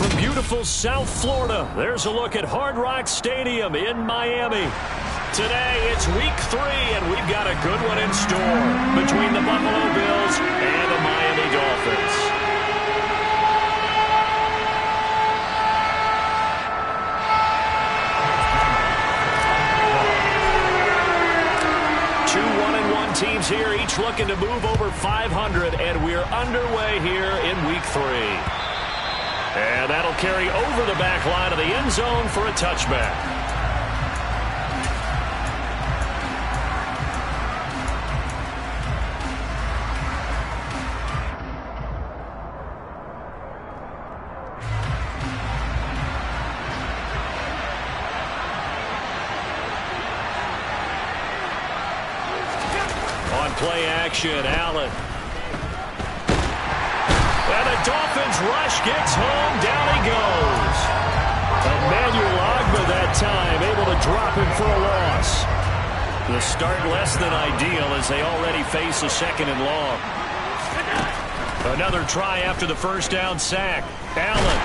from beautiful South Florida, there's a look at Hard Rock Stadium in Miami. Today, it's week 3, and we've got a good one in store between the Buffalo Bills and the Miami Dolphins. Two 1-1 teams here, each looking to move over 500, and we're underway here in week 3. And that'll carry over the back line of the end zone for a touchback. On play action, Allen. And the Dolphins rush gets home. Down he goes. Emmanuel Ogbah that time able to drop him for a loss. The start less than ideal as they already face a 2nd and long. Another try after the first down sack. Allen.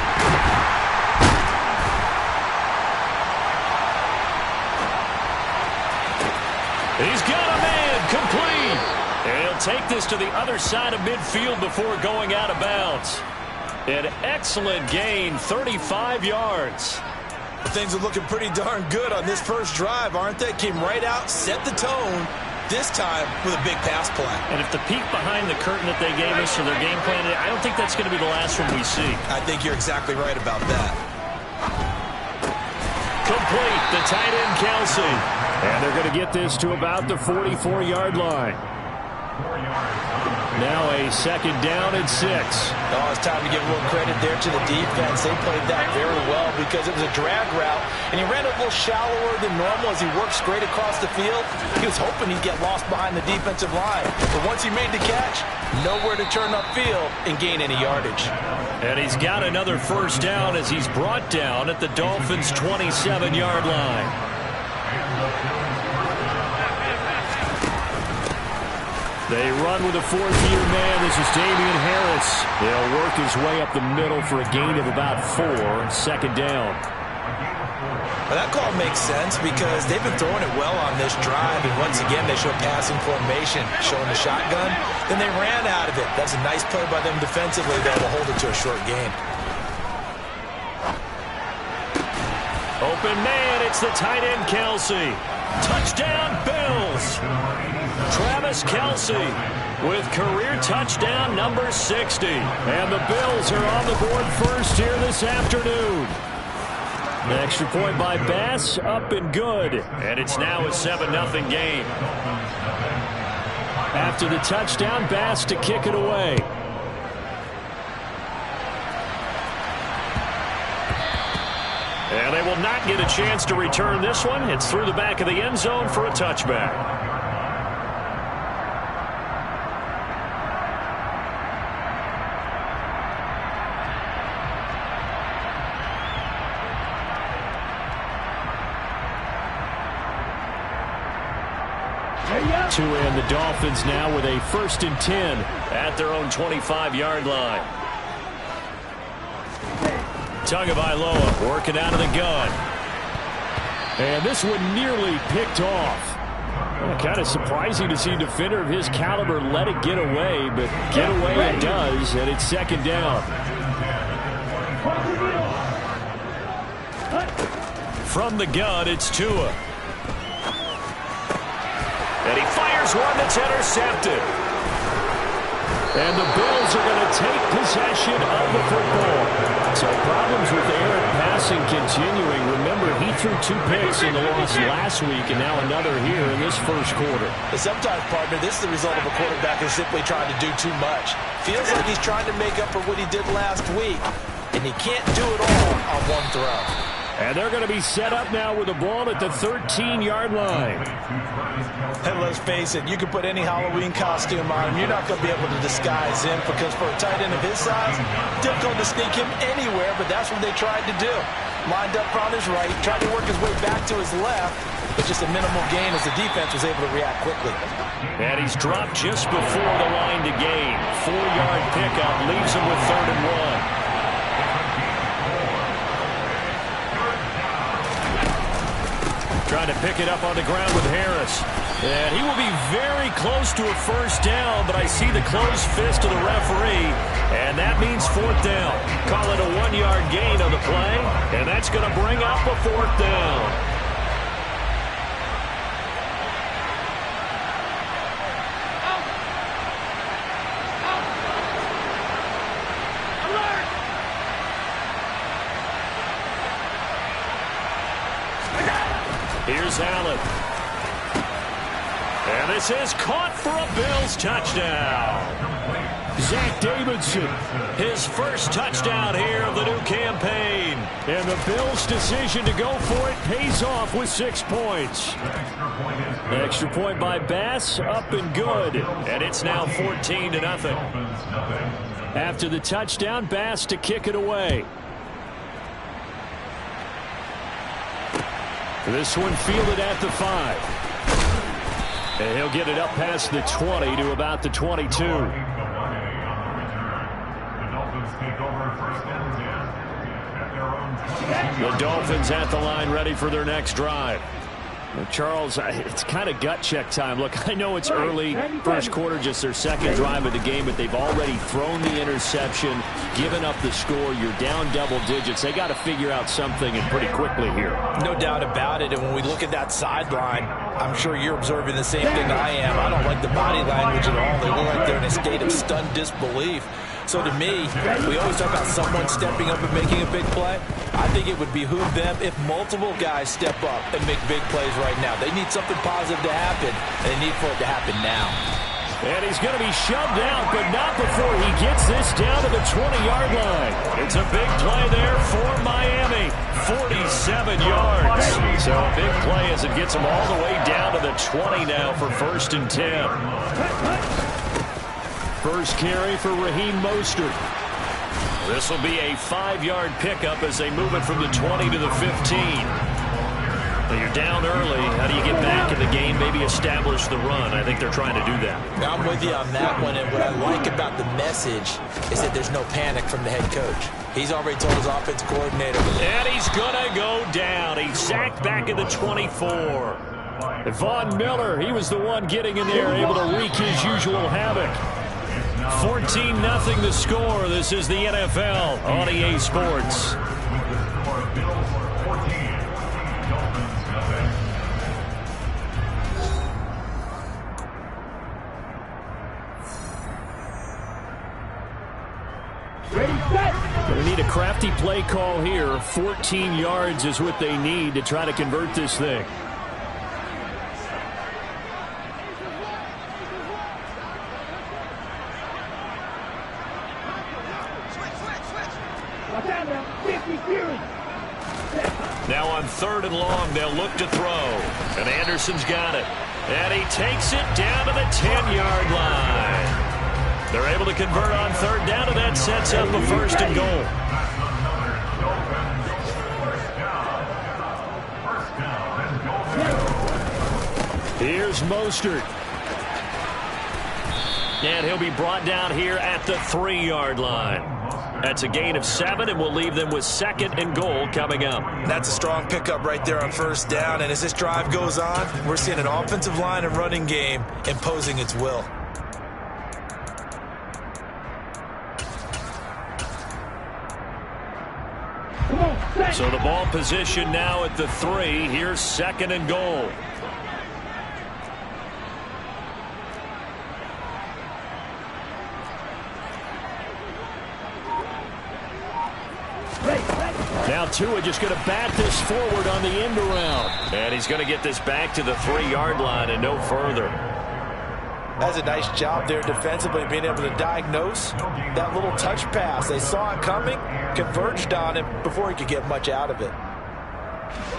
He's got a man complete. And he'll take this to the other side of midfield before going out of bounds. An excellent gain, 35 yards. Things are looking pretty darn good on this first drive, aren't they? Came right out, set the tone, this time with a big pass play. And if the peek behind the curtain that they gave us for their game plan, I don't think that's going to be the last one we see. I think you're exactly right about that. Complete, the tight end Kelsey. And they're going to get this to about the 44-yard line. Now a 2nd down and 6. Oh, it's time to give a little credit there to the defense. They played that very well because it was a drag route, and he ran a little shallower than normal as he worked straight across the field. He was hoping he'd get lost behind the defensive line, but once he made the catch, nowhere to turn upfield and gain any yardage. And he's got another first down as he's brought down at the Dolphins' 27-yard line. They run with a 4th-year man. This is Damian Harris. He'll work his way up the middle for a gain of about 4. 2nd down. Well, that call makes sense because they've been throwing it well on this drive, and once again they show passing formation, showing the shotgun. Then they ran out of it. That's a nice play by them defensively, though, to hold it to a short gain. Open man, it's the tight end Kelsey. Touchdown, Bills. Travis Kelsey with career touchdown number 60. And the Bills are on the board first here this afternoon. The extra point by Bass, up and good. And it's now a 7-0 game. After the touchdown, Bass to kick it away. And they will not get a chance to return this one. It's through the back of the end zone for a touchback. To end the Dolphins now with a 1st and 10 at their own 25-yard line. Tagovailoa working out of the gun. And this one nearly picked off. Well, kind of surprising to see a defender of his caliber let it get away, but get away it does, and it's 2nd down. From the gun, it's Tua. And he fires one that's intercepted. And the Bills are going to take possession of the football. So problems with air and passing continuing. Remember, he threw 2 picks in the loss last week, and now another here in this first quarter. Sometimes, partner, this is the result of a quarterback who's simply trying to do too much. Feels like he's trying to make up for what he did last week, and he can't do it all on one throw. And they're going to be set up now with the ball at the 13-yard line. And let's face it, you can put any Halloween costume on him. You're not going to be able to disguise him because for a tight end of his size, difficult to sneak him anywhere, but that's what they tried to do. Lined up on his right, tried to work his way back to his left, but just a minimal gain as the defense was able to react quickly. And he's dropped just before the line to gain. 4-yard pickup leaves him with 3rd and 1. trying to pick it up on the ground with Harris. And he will be very close to a first down, but I see the closed fist of the referee, and that means fourth down. Call it a 1-yard gain on the play, and that's going to bring up a fourth down. Here's Allen. And this is caught for a Bills touchdown. Zach Davidson, his first touchdown here of the new campaign. And the Bills' decision to go for it pays off with 6 points. Extra point by Bass, up and good. And it's now 14-0. After the touchdown, Bass to kick it away. This one fielded at the 5. And he'll get it up past the 20 to about the 22. The Dolphins at the line, ready for their next drive. Charles, it's kind of gut check time. Look, I know it's early, first quarter, just their second drive of the game, but they've already thrown the interception, given up the score. You're down double digits. They got to figure out something, and pretty quickly here. No doubt about it, and when we look at that sideline, I'm sure you're observing the same thing I am. I don't like the body language at all. They look like they're in a state of stunned disbelief. So to me, we always talk about someone stepping up and making a big play. I think it would behoove them if multiple guys step up and make big plays right now. They need something positive to happen, and they need for it to happen now. And he's going to be shoved out, but not before he gets this down to the 20-yard line. It's a big play there for Miami. 47 yards. So a big play as it gets them all the way down to the 20 now for 1st and 10. First carry for Raheem Mostert. This will be a 5-yard pickup as they move it from the 20 to the 15. Now you're down early. How do you get back in the game, maybe establish the run? I think they're trying to do that. I'm with you on that one, and what I like about the message is that there's no panic from the head coach. He's already told his offense coordinator. And he's going to go down. He's sacked back at the 24. Von Miller, he was the one getting in there, able to wreak his usual havoc. 14-0 the score. This is the NFL on EA Sports. They need a crafty play call here. 14 yards is what they need to try to convert this thing. Now on 3rd and long, they'll look to throw. And Anderson's got it. And he takes it down to the 10-yard line. They're able to convert on 3rd down, and that sets up a 1st and goal. Here's Mostert. And he'll be brought down here at the 3-yard line. That's a gain of 7, and we'll leave them with 2nd and goal coming up. That's a strong pickup right there on 1st down, and as this drive goes on, we're seeing an offensive line and running game imposing its will. So the ball position now at the 3. Here's 2nd and goal. Now Tua just going to bat this forward on the end around. And he's going to get this back to the 3-yard line and no further. That's a nice job there defensively, being able to diagnose that little touch pass. They saw it coming, converged on him before he could get much out of it.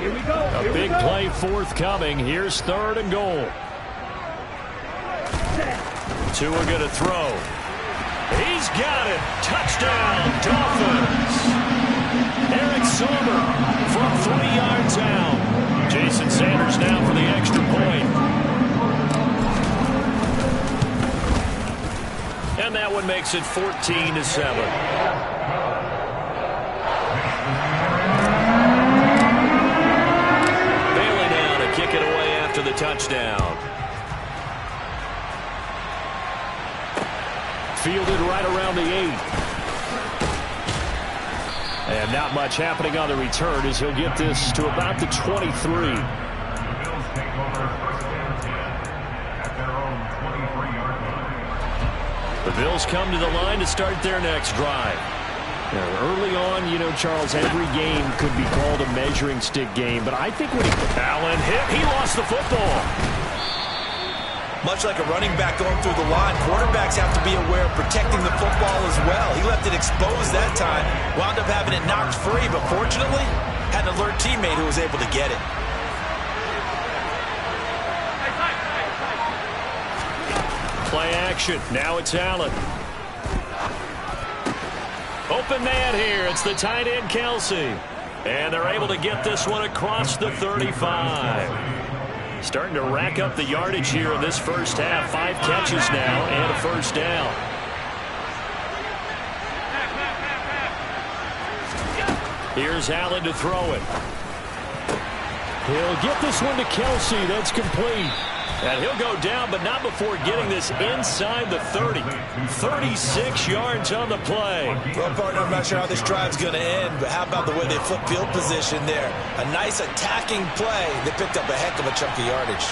Here we go. A big play forthcoming. Here's 3rd and goal. Tua going to throw. He's got it. Touchdown, Dolphins. Eric Silver from 3 yards out. Jason Sanders now for the extra point. And that one makes it 14-7. And not much happening on the return as he'll get this to about the 23. The Bills come to the line to start their next drive. Now, early on, you know, Charles, every game could be called a measuring stick game, but I think when Allen hit, he lost the football. Much like a running back going through the line, quarterbacks have to be aware of protecting the football as well. He left it exposed that time, wound up having it knocked free, but fortunately, had an alert teammate who was able to get it. Play action. Now it's Allen. Open man here. It's the tight end, Kelce. And they're able to get this one across the 35. Starting to rack up the yardage here in this first half. 5 catches now and a first down. Here's Allen to throw it. He'll get this one to Kelce. That's complete. And he'll go down, but not before getting this inside the 30. 36 yards on the play. Well, partner, I'm not sure how this drive's going to end, but how about the way they flip field position there? A nice attacking play. They picked up a heck of a chunk of yardage.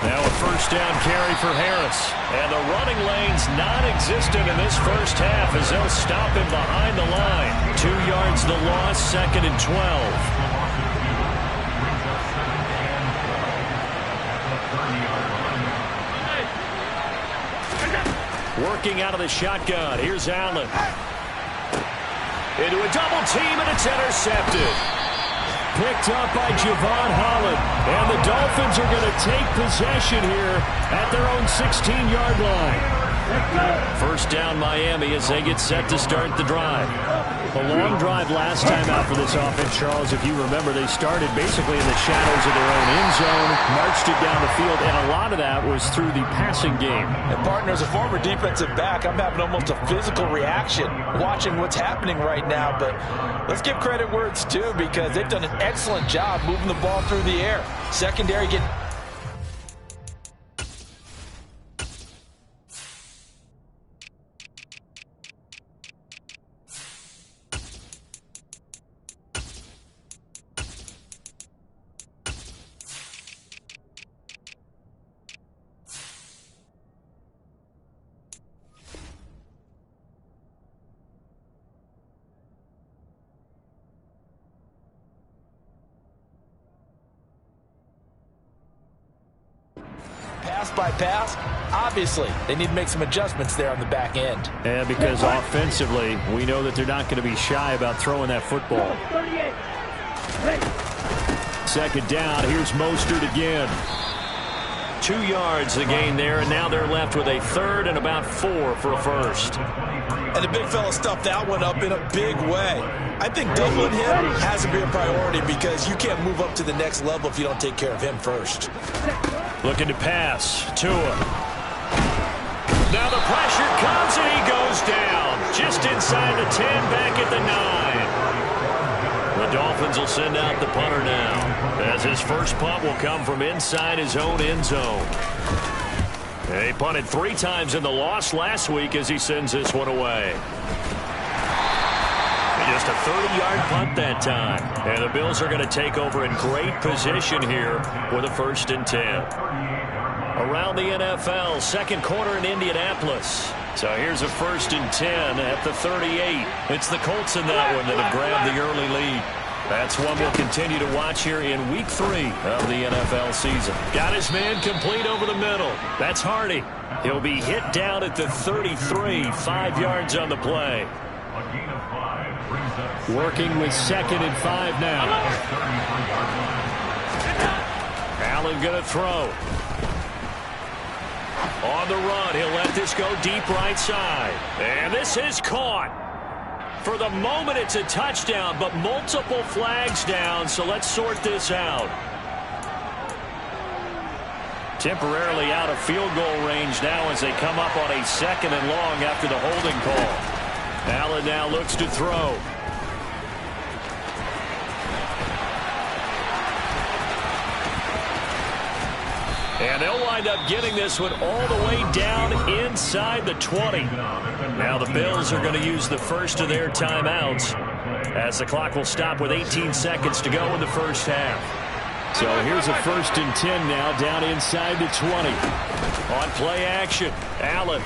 Now a first down carry for Harris. And the running lane's non-existent in this first half as they'll stop him behind the line. 2 yards the loss, 2nd and 12. Working out of the shotgun. Here's Allen. Into a double team, and it's intercepted. Picked up by Javon Holland. And the Dolphins are going to take possession here at their own 16-yard line. First down Miami as they get set to start the drive. A long drive last time out for this offense, Charles. If you remember, they started basically in the shadows of their own end zone, marched it down the field, and a lot of that was through the passing game. And partner, as a former defensive back, I'm having almost a physical reaction watching what's happening right now. But let's give credit where it's due because they've done an excellent job moving the ball through the air. Secondary getting... by pass, obviously they need to make some adjustments there on the back end. And because offensively, we know that they're not going to be shy about throwing that football. 2nd down, here's Mostert again. 2 yards the gain there, and now they're left with a 3rd and about 4 for a first. And the big fella stuffed that one up in a big way. I think doubling him has to be a priority because you can't move up to the next level if you don't take care of him first. Looking to pass. Tua. Now the pressure comes and he goes down. Just inside the 10, back at the 9. The Dolphins will send out the punter now, as his first punt will come from inside his own end zone. He punted 3 times in the loss last week as he sends this one away. Just a 30-yard punt that time. And the Bills are going to take over in great position here with a 1st and 10. Around the NFL, 2nd quarter in Indianapolis. So here's a 1st and 10 at the 38. It's the Colts in that one that have grabbed the early lead. That's one we'll continue to watch here in Week 3 of the NFL season. Got his man complete over the middle. That's Hardy. He'll be hit down at the 33, 5 yards on the play. Working with 2nd and 5 now. Allen going to throw. On the run, he'll let this go deep right side. And this is caught. For the moment, it's a touchdown, but multiple flags down, so let's sort this out. Temporarily out of field goal range now as they come up on a 2nd and long after the holding call. Allen now looks to throw. And they'll wind up getting this one all the way down inside the 20. Now the Bills are going to use the first of their timeouts as the clock will stop with 18 seconds to go in the first half. So here's a 1st and 10 now down inside the 20. On play action, Allen.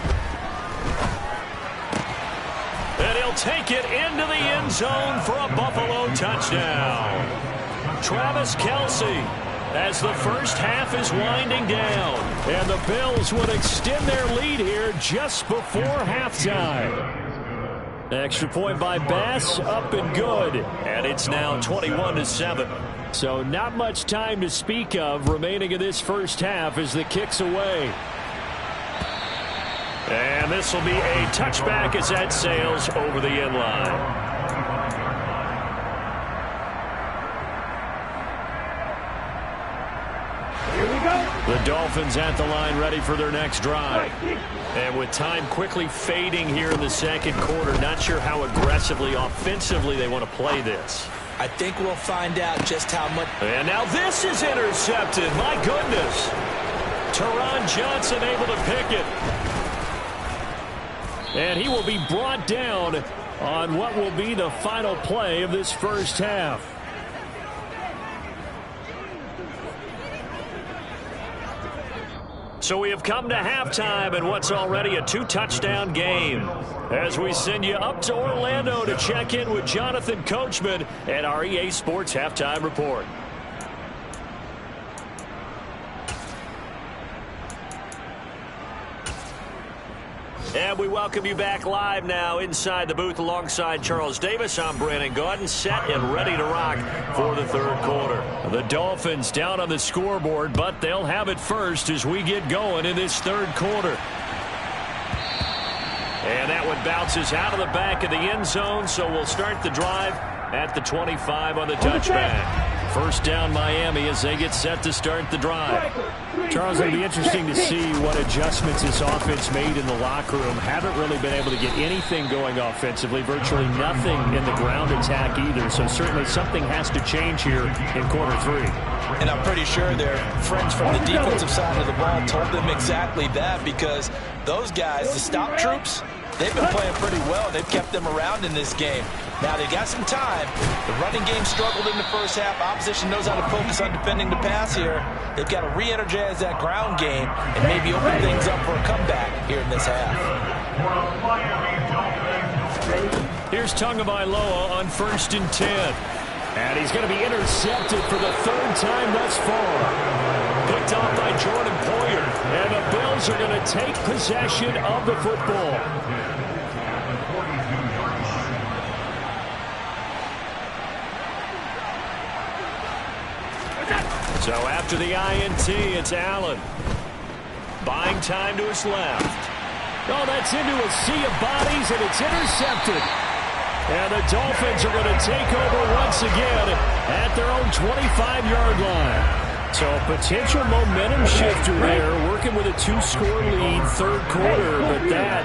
And he'll take it into the end zone for a Buffalo touchdown. Travis Kelce, as the first half is winding down. And the Bills would extend their lead here just before halftime. Extra point by Bass, up and good. And it's now 21-7. So not much time to speak of remaining in this first half as the kick's away. And this will be a touchback as that sails over the end line. The Dolphins at the line ready for their next drive. And with time quickly fading here in the second quarter, not sure how aggressively, offensively they want to play this. I think we'll find out just how much. And now this is intercepted. My goodness. Teron Johnson able to pick it. And he will be brought down on what will be the final play of this first half. So we have come to halftime in what's already a 2-touchdown game. As we send you up to Orlando to check in with Jonathan Coachman at our EA Sports Halftime Report. And we welcome you back live now inside the booth alongside Charles Davis. I'm Brandon Gaudin, set and ready to rock for the third quarter. The Dolphins down on the scoreboard, but they'll have it first as we get going in this third quarter. And that one bounces out of the back of the end zone, so we'll start the drive at the 25 on the touchback. First down Miami as they get set to start the drive. Charles, it'll be interesting to see what adjustments this offense made in the locker room. Haven't really been able to get anything going offensively, virtually nothing in the ground attack either. So certainly something has to change here in quarter three. And I'm pretty sure their friends from the defensive side of the ball told them exactly that, because those guys, the stop troops, they've been playing pretty well. They've kept them around in this game. Now, they got some time. The running game struggled in the first half. Opposition knows how to focus on defending the pass here. They've got to re-energize that ground game and maybe open things up for a comeback here in this half. Here's Tagovailoa on 1st and 10. And he's going to be intercepted for the third time thus far. Picked off by Jordan Poyer. And the Bills are going to take possession of the football. So after the INT, it's Allen. Buying time to his left. Oh, that's into a sea of bodies, and it's intercepted. And the Dolphins are going to take over once again at their own 25-yard line. So a potential momentum shifter there, working with a 2-score lead, third quarter, but that,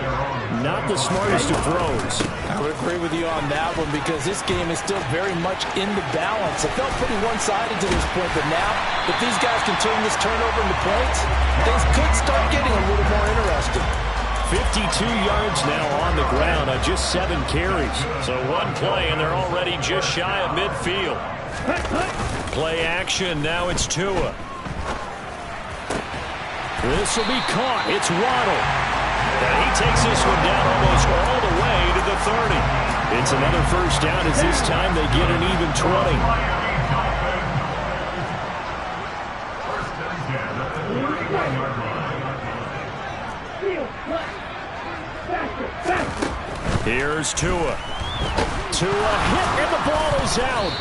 not the smartest of throws. I would agree with you on that one, because this game is still very much in the balance. It felt pretty one-sided to this point, but now, if these guys can turn this turnover into points, things could start getting a little more interesting. 52 yards now on the ground on just 7 carries. So one play, and they're already just shy of midfield. Play action, now it's Tua. This will be caught. It's Waddle. And he takes this one down almost all the way to the 30. It's another first down as this time they get an even 20. Here's Tua. Tua hit, and the ball is out.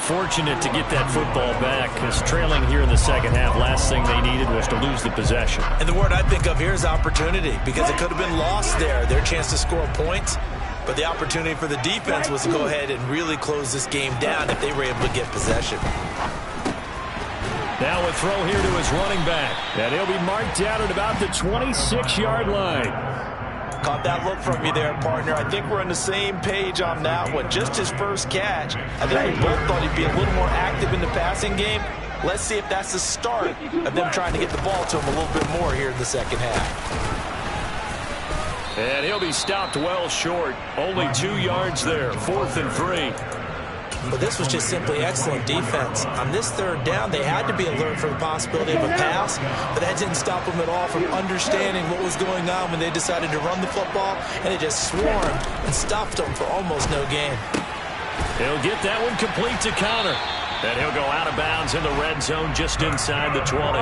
Fortunate to get that football back, because trailing here in the second half, last thing they needed was to lose the possession. And the word I think of here is opportunity, because it could have been lost there, their chance to score points. But the opportunity for the defense was to go ahead and really close this game down if they were able to get possession. Now a throw here to his running back. And he'll be marked down at about the 26-yard line. Caught that look from you there, partner. I think we're on the same page on that one. Just his first catch. I think we both thought he'd be a little more active in the passing game. Let's see if that's the start of them trying to get the ball to him a little bit more here in the second half. And he'll be stopped well short. Only 2 yards there, 4th and 3. But this was just simply excellent defense. On this third down, they had to be alert for the possibility of a pass, but that didn't stop them at all from understanding what was going on when they decided to run the football, and they just swarmed and stopped them for almost no gain. He'll get that one complete to Connor. And he'll go out of bounds in the red zone just inside the 20.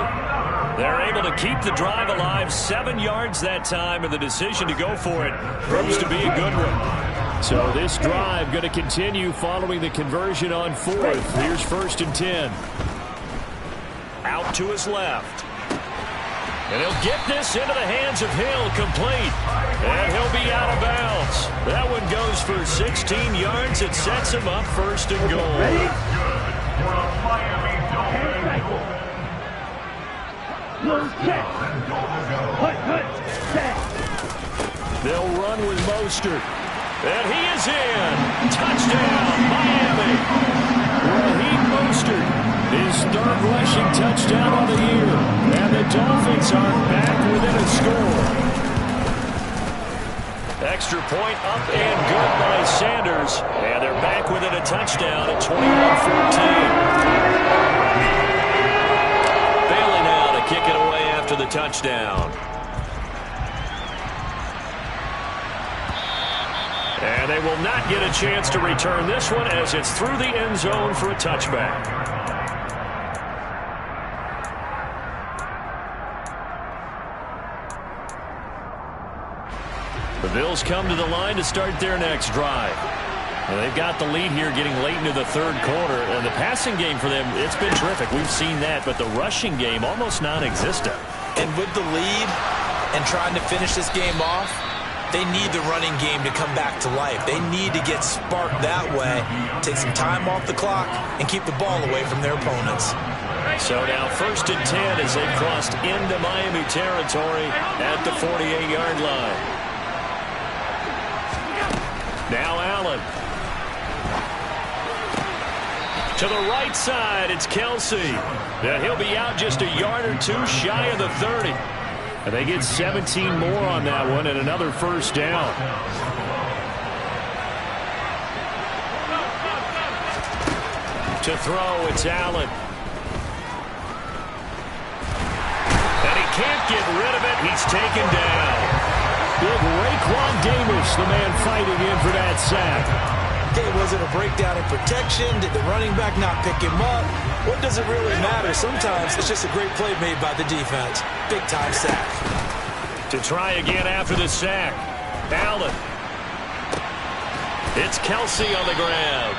They're able to keep the drive alive, 7 yards that time, and the decision to go for it proves to be a good one. So this drive going to continue following the conversion on 4th. Here's 1st and 10. Out to his left. And he'll get this into the hands of Hill, complete. And he'll be out of bounds. That one goes for 16 yards. It sets him up 1st and goal. They'll run with Mostert. And he is in. Touchdown, Miami. Raheem Mostert, his 3rd rushing touchdown on the year. And the Dolphins are back within a score. Extra point up and good by Sanders. And they're back within a touchdown at 21-14. Bailey now to kick it away after the touchdown. And they will not get a chance to return this one as it's through the end zone for a touchback. The Bills come to the line to start their next drive. And they've got the lead here getting late into the 3rd quarter. And the passing game for them, it's been terrific. We've seen that. But the rushing game, almost non-existent. And with the lead and trying to finish this game off, they need the running game to come back to life. They need to get sparked that way, take some time off the clock, and keep the ball away from their opponents. So now 1st and 10 as they've crossed into Miami territory at the 48-yard line. Now Allen. To the right side, it's Kelsey. And he'll be out just a yard or 2 shy of the 30. And they get 17 more on that one and another 1st down. To throw, it's Allen. And he can't get rid of it. He's taken down. Big Raekwon Davis, the man fighting in for that sack. Okay, was it a breakdown in protection? Did the running back not pick him up? What does it really matter? Sometimes it's just a great play made by the defense. Big-time sack. To try again after the sack. Allen. It's Kelsey on the ground.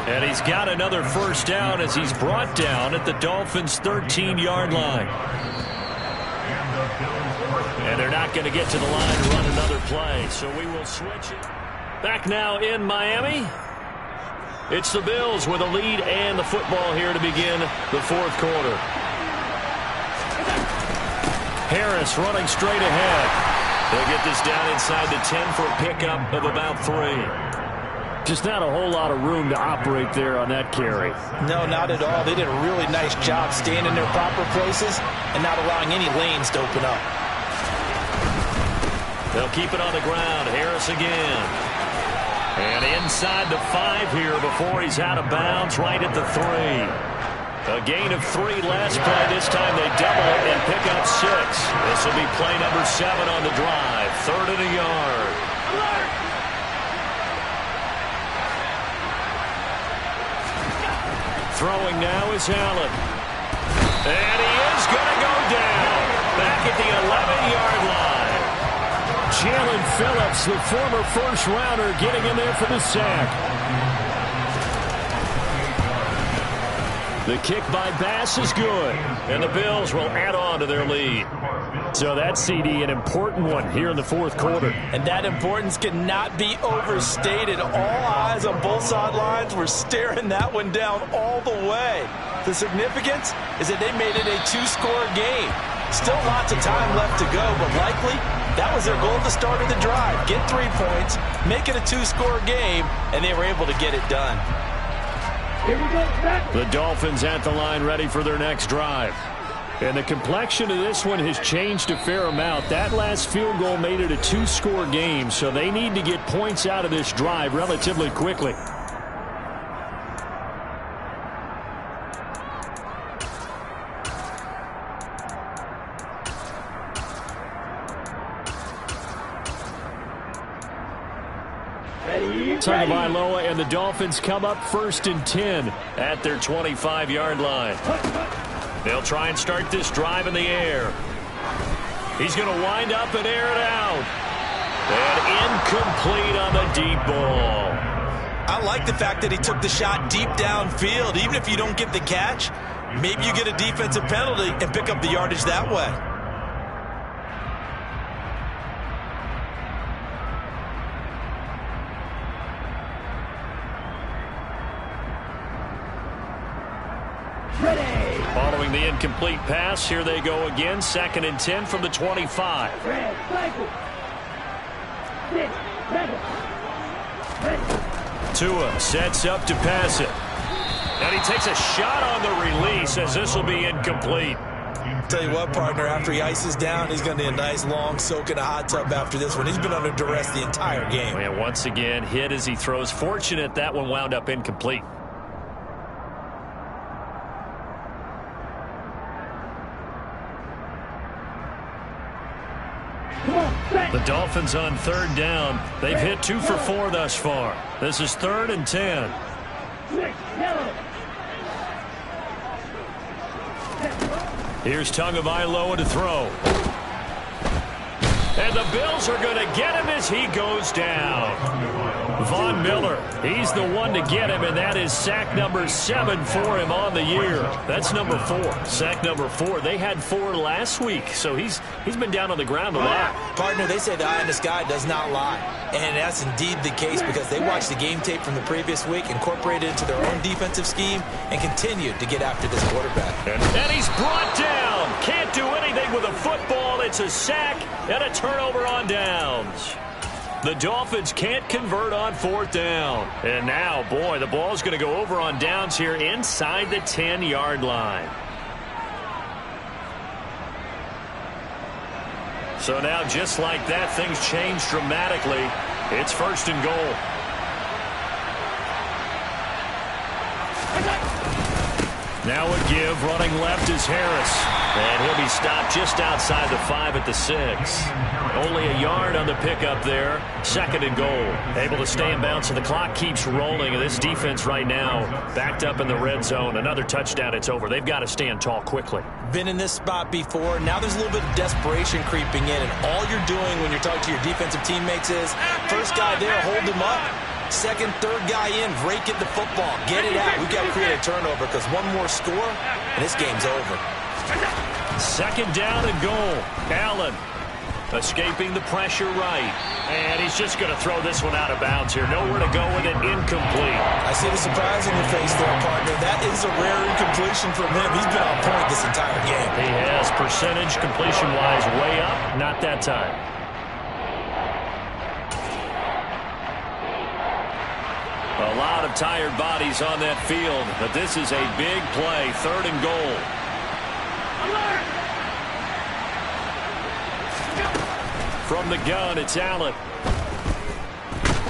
And he's got another 1st down as he's brought down at the Dolphins' 13-yard line. And they're not going to get to the line to run another play, so we will switch it. Back now in Miami. It's the Bills with a lead and the football here to begin the 4th quarter. Harris running straight ahead. They'll get this down inside the 10 for a pickup of about 3. Just not a whole lot of room to operate there on that carry. No, not at all. They did a really nice job staying in their proper places and not allowing any lanes to open up. They'll keep it on the ground. Harris again. And inside the 5 here before he's out of bounds right at the 3. A gain of 3 last play. This time they double it and pick up 6. This will be play number 7 on the drive. 3rd and a yard. Throwing now is Allen. And he is going to go down. Back at the 11-yard line. Jalen Phillips, the former 1st rounder, getting in there for the sack. The kick by Bass is good, and the Bills will add on to their lead. So that CD, an important one here in the 4th quarter. And that importance cannot be overstated. All eyes on both sidelines were staring that one down all the way. The significance is that they made it a 2-score game. Still lots of time left to go, but likely that was their goal at the start of the drive. Get 3 points, make it a 2-score game, and they were able to get it done. The Dolphins at the line ready for their next drive. And the complexion of this one has changed a fair amount. That last field goal made it a two-score game, so they need to get points out of this drive relatively quickly. Tagovailoa and the Dolphins come up 1st and 10 at their 25-yard line. They'll try and start this drive in the air. He's going to wind up and air it out. And incomplete on the deep ball. I like the fact that he took the shot deep downfield. Even if you don't get the catch, maybe you get a defensive penalty and pick up the yardage that way. Following the incomplete pass, here they go again. 2nd and 10 from the 25. Tua sets up to pass it. And he takes a shot on the release as this will be incomplete. Tell you what, partner, after he ices down, he's going to need a nice long soak in a hot tub after this one. He's been under duress the entire game. And once again, hit as he throws. Fortunate that one wound up incomplete. The Dolphins on 3rd down. They've hit 2 for 4 thus far. This is 3rd and 10. Here's Tagovailoa to throw. And the Bills are going to get him as he goes down. Von Miller, he's the one to get him, and that is sack number 7 for him on the year. That's number 4. Sack number 4. They had 4 last week, so he's been down on the ground a lot. Partner, they say the eye in the sky does not lie. And that's indeed the case because they watched the game tape from the previous week, incorporated it into their own defensive scheme, and continued to get after this quarterback. And he's brought down. Can't do anything with a football. It's a sack and a turnover on downs. The Dolphins can't convert on 4th down. And now, boy, the ball's going to go over on downs here inside the 10-yard line. So now, just like that, things change dramatically. It's 1st and goal. Now a give, running left is Harris. And he'll be stopped just outside the 5 at the 6. Only a yard on the pickup there. 2nd and goal. Able to stay in bounds, so the clock keeps rolling. And this defense right now backed up in the red zone. Another touchdown, it's over. They've got to stand tall quickly. Been in this spot before. Now there's a little bit of desperation creeping in. And all you're doing when you're talking to your defensive teammates is, first guy there, hold him up. 2nd, 3rd guy in, rake at the football. Get it out. We've got to create a turnover because one more score, and this game's over. 2nd down and goal. Allen escaping the pressure right. And he's just going to throw this one out of bounds here. Nowhere to go with it. Incomplete. I see the surprise on your face there, partner. That is a rare incompletion from him. He's been on point this entire game. He has. Percentage completion-wise way up. Not that time. A lot of tired bodies on that field, but this is a big play. 3rd and goal. From the gun, it's Allen.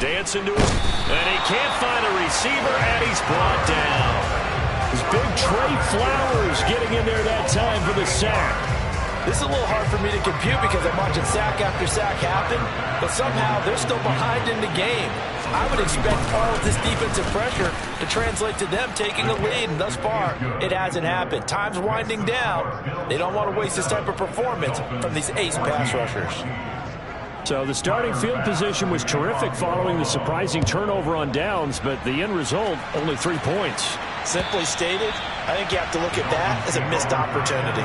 Dancing to it, and he can't find a receiver, and he's brought down. It's big Trey Flowers getting in there that time for the sack. This is a little hard for me to compute because I'm watching sack after sack happen, but somehow they're still behind in the game. I would expect all of this defensive pressure to translate to them taking a lead, and thus far, it hasn't happened. Time's winding down. They don't want to waste this type of performance from these ace pass rushers. So the starting field position was terrific following the surprising turnover on downs, but the end result, only 3 points. Simply stated, I think you have to look at that as a missed opportunity.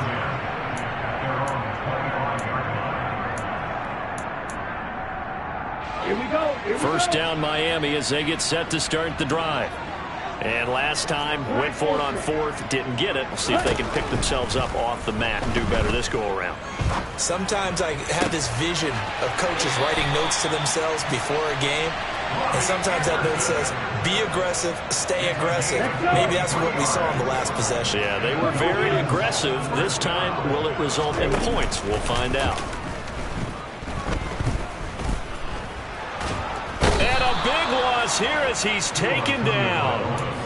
Here we go. 1st down Miami as they get set to start the drive. And last time, went for it on 4th, didn't get it. We'll see if they can pick themselves up off the mat and do better this go-around. Sometimes I have this vision of coaches writing notes to themselves before a game. And sometimes that note says, be aggressive, stay aggressive. Maybe that's what we saw in the last possession. Yeah, they were very aggressive. This time, will it result in points? We'll find out. And a big loss here as he's taken down.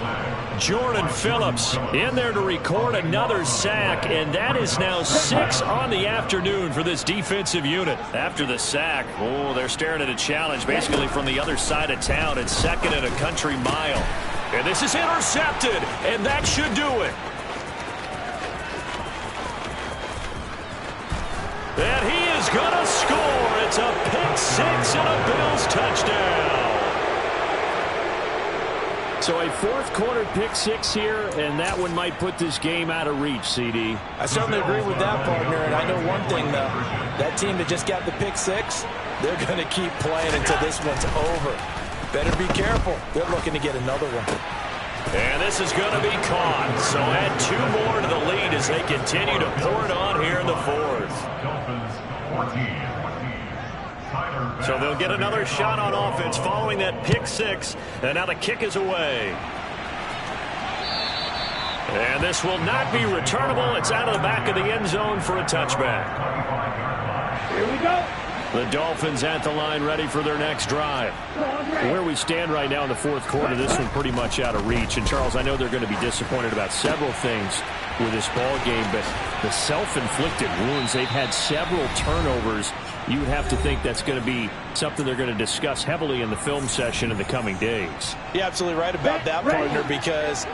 Jordan Phillips in there to record another sack, and that is now 6 on the afternoon for this defensive unit. After the sack, they're staring at a challenge basically from the other side of town. It's 2nd and a country mile. And this is intercepted, and that should do it. And he is going to score. It's a pick-6 and a Bills touchdown. So a fourth-quarter pick-6 here, and that one might put this game out of reach, CD. I certainly agree with that, partner. And I know one thing, though. That team that just got the pick-6, they're going to keep playing until this one's over. Better be careful. They're looking to get another one. And this is going to be caught. So add 2 more to the lead as they continue to pour it on here in the fourth. So they'll get another shot on offense following that pick-6. And now the kick is away. And this will not be returnable. It's out of the back of the end zone for a touchback. Here we go. The Dolphins at the line ready for their next drive. Where we stand right now in the fourth quarter, this one pretty much out of reach. And, Charles, I know they're going to be disappointed about several things with this ball game, but the self-inflicted wounds, they've had several turnovers. You would have to think that's going to be something they're going to discuss heavily in the film session in the coming days. You're absolutely right about that, partner, because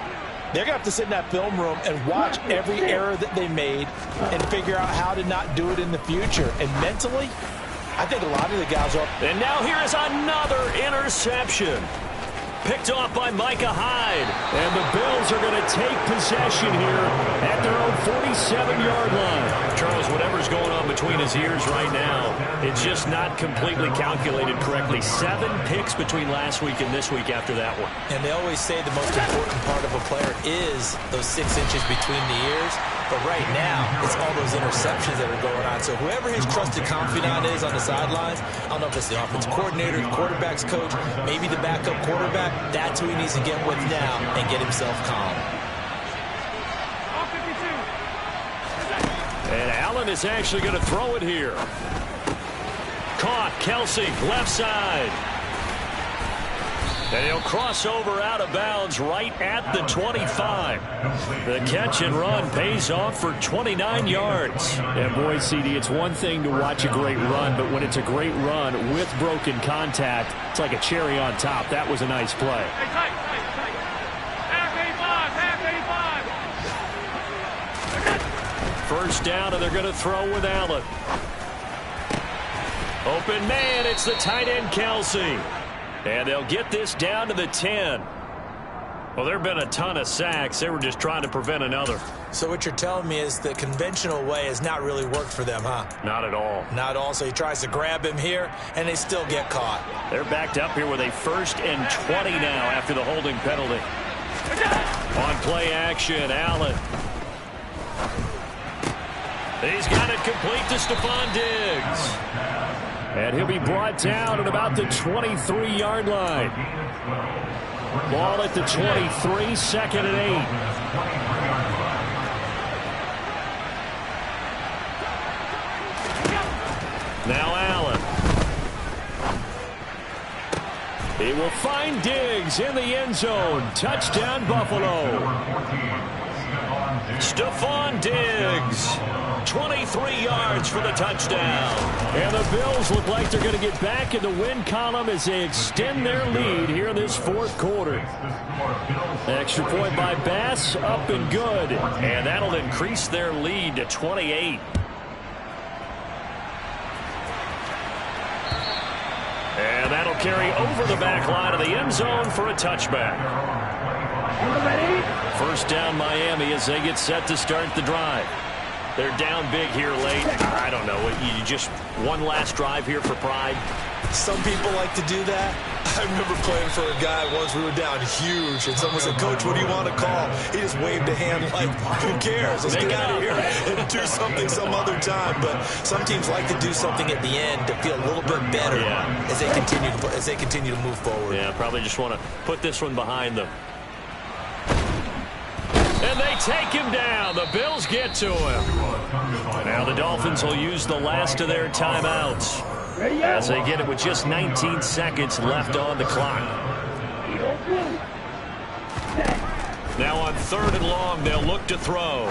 they're going to have to sit in that film room and watch every error that they made and figure out how to not do it in the future. And mentally, I think a lot of the guys are. And now here is another interception. Picked off by Micah Hyde. And the Bills are going to take possession here at their own 47-yard line. Charles, whatever's going on between his ears right now, it's just not completely calculated correctly. 7 picks between last week and this week after that one. And they always say the most important part of a player is those 6 inches between the ears. But right now, it's all those interceptions that are going on. So whoever his trusted confidant is on the sidelines, I don't know if it's the offensive coordinator, the quarterback's coach, maybe the backup quarterback, that's who he needs to get with now and get himself calm. And Allen is actually going to throw it here. Caught, Kelsey, left side. And he'll cross over out of bounds right at the 25. The catch and run pays off for 29 yards. And boy, CD, it's one thing to watch a great run, but when it's a great run with broken contact, it's like a cherry on top. That was a nice play. First down, and they're going to throw with Allen. Open man, it's the tight end, Kelsey. And they'll get this down to the 10. Well, there have been a ton of sacks. They were just trying to prevent another. So what you're telling me is the conventional way has not really worked for them, huh? Not at all. Not at all. So he tries to grab him here, and they still get caught. They're backed up here with a 1st and 20 now after the holding penalty. On play action, Allen. He's got it complete to Stephon Diggs. And he'll be brought down at about the 23-yard line. Ball at the 23, 2nd and 8. Now Allen. He will find Diggs in the end zone. Touchdown, Buffalo. Stephon Diggs. 23 yards for the touchdown. And the Bills look like they're going to get back in the win column as they extend their lead here in this fourth quarter. Extra point by Bass, up and good. And that'll increase their lead to 28. And that'll carry over the back line of the end zone for a touchback. First down Miami as they get set to start the drive. They're down big here late. I don't know. You just one last drive here for pride. Some people like to do that. I remember playing for a guy once. We were down huge, and someone said, "Coach, what do you want to call?" He just waved a hand like, "Who cares? Let's get out of here and do something some other time." But some teams like to do something at the end to feel a little bit better as they continue to move forward. Yeah, probably just want to put this one behind them. And they take him down. The Bills get to him. Now the Dolphins will use the last of their timeouts as they get it with just 19 seconds left on the clock. Now on 3rd and long, they'll look to throw.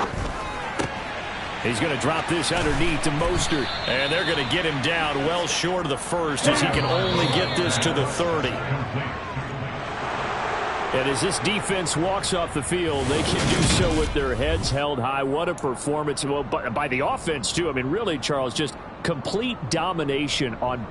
He's going to drop this underneath to Mostert. And they're going to get him down well short of the first as he can only get this to the 30. And as this defense walks off the field, they can do so with their heads held high. What a performance. Well, by the offense, too. I mean, really, Charles, just complete domination on